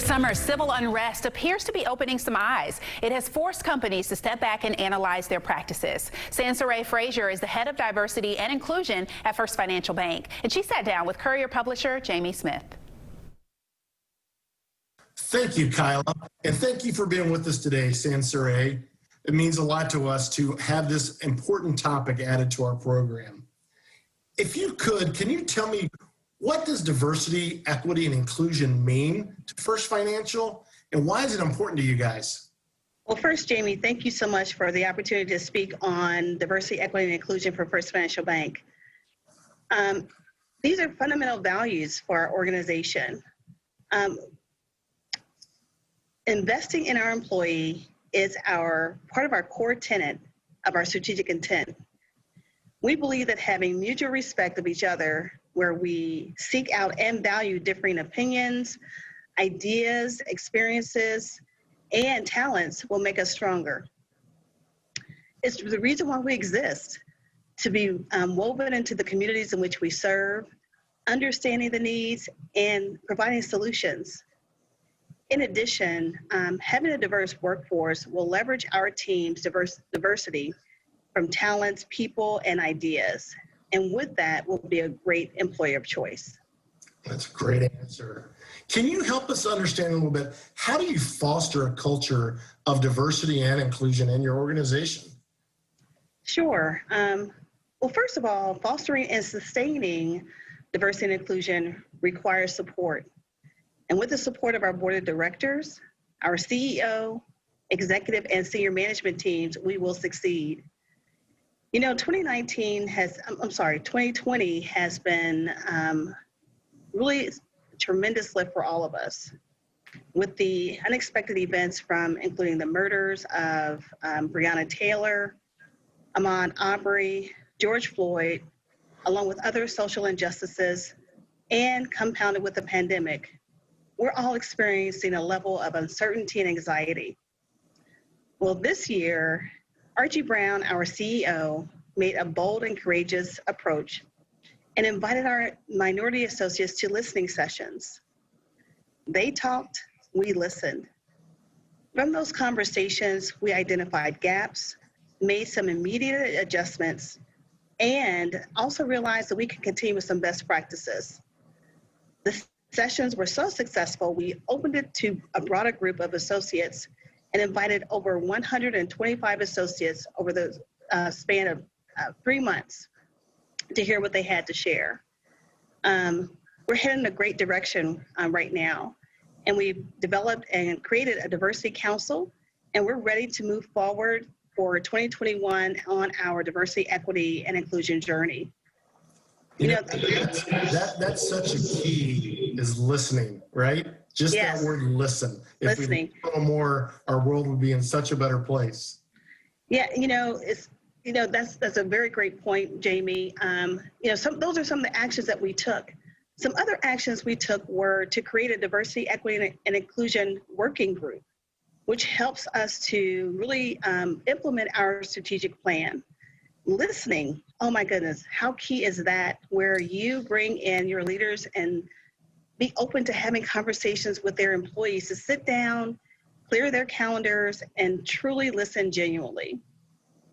This summer, civil unrest appears to be opening some eyes. It has forced companies to step back and analyze their practices. Cincinnati Frazier is the head of diversity and inclusion at First Financial Bank, and she sat down with Courier publisher Jamie Smith. Thank you, Kyla, and thank you for being with us today, Cincinnati. It means a lot to us to have this important topic added to our program. If you could, can you tell me, what does diversity, equity, and inclusion mean to First Financial, and why is it important to you guys? Well, first, Jamie, thank you so much for the opportunity to speak on diversity, equity, and inclusion for First Financial Bank. These are fundamental values for our organization. Investing in our employee is part of our core tenet of our strategic intent. We believe that having mutual respect of each other, where we seek out and value differing opinions, ideas, experiences, and talents will make us stronger. It's the reason why we exist, to be woven into the communities in which we serve, understanding the needs, and providing solutions. In addition, having a diverse workforce will leverage our team's diversity from talents, people, and ideas. And with that, we'll be a great employer of choice. That's a great answer. Can you help us understand a little bit, how do you foster a culture of diversity and inclusion in your organization? Sure. Well, first of all, fostering and sustaining diversity and inclusion requires support. And with the support of our board of directors, our CEO, executive, and senior management teams, we will succeed. You know, 2020 has been really a tremendous lift for all of us, with the unexpected events including the murders of Breonna Taylor, Ahmaud Arbery, George Floyd, along with other social injustices, and compounded with the pandemic. We're all experiencing a level of uncertainty and anxiety. Well, this year, Archie Brown, our CEO, made a bold and courageous approach and invited our minority associates to listening sessions. They talked, we listened. From those conversations, we identified gaps, made some immediate adjustments, and also realized that we could continue with some best practices. The sessions were so successful, we opened it to a broader group of associates and invited over 125 associates over the span of 3 months to hear what they had to share. We're heading in a great direction right now, and we've developed and created a diversity council, and we're ready to move forward for 2021 on our diversity, equity, and inclusion journey. That's such a key, is listening, right? Just yes. That word listen. If listening. We did a little more, our world would be in such a better place. Yeah, that's a very great point, Jamie. Those are some of the actions that we took. Some other actions we took were to create a diversity, equity, and inclusion working group, which helps us to really implement our strategic plan. Listening, oh my goodness, how key is that, where you bring in your leaders and be open to having conversations with their employees to sit down, clear their calendars, and truly listen genuinely.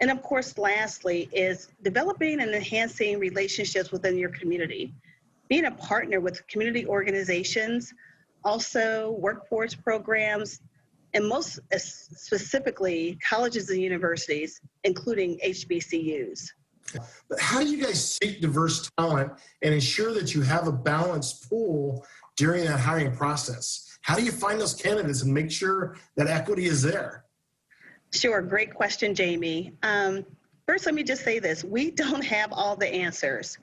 And of course, lastly, is developing and enhancing relationships within your community. Being a partner with community organizations, also workforce programs, and most specifically, colleges and universities, including HBCUs. But how do you guys seek diverse talent and ensure that you have a balanced pool during that hiring process? How do you find those candidates and make sure that equity is there? Sure, great question, Jamie. First, let me just say this. We don't have all the answers.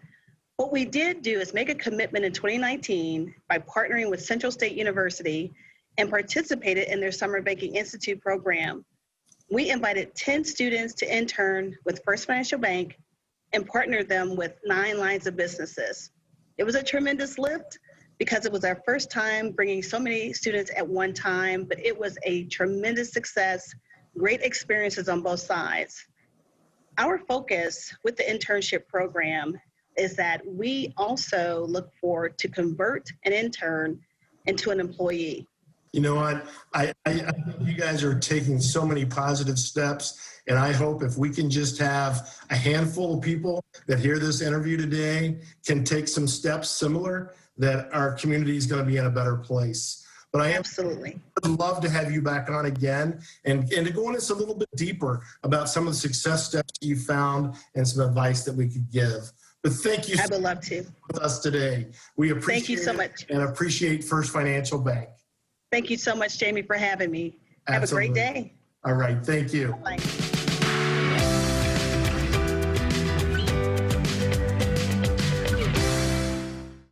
What we did do is make a commitment in 2019 by partnering with Central State University and participated in their Summer Banking Institute program. We invited 10 students to intern with First Financial Bank and partnered them with 9 lines of businesses. It was a tremendous lift because it was our first time bringing so many students at one time, but it was a tremendous success, great experiences on both sides. Our focus with the internship program is that we also look to convert an intern into an employee. You know what? I think you guys are taking so many positive steps, and I hope if we can just have a handful of people that hear this interview today can take some steps similar, that our community is going to be in a better place. But I Absolutely. would love to have you back on again and to go into this a little bit deeper about some of the success steps you found and some advice that we could give. But thank you I so would love to. much with us today. We appreciate Thank you so it much. and appreciate First Financial Bank. Thank you so much, Jamie, for having me. Have a great Absolutely. day. All right. Thank you. Bye.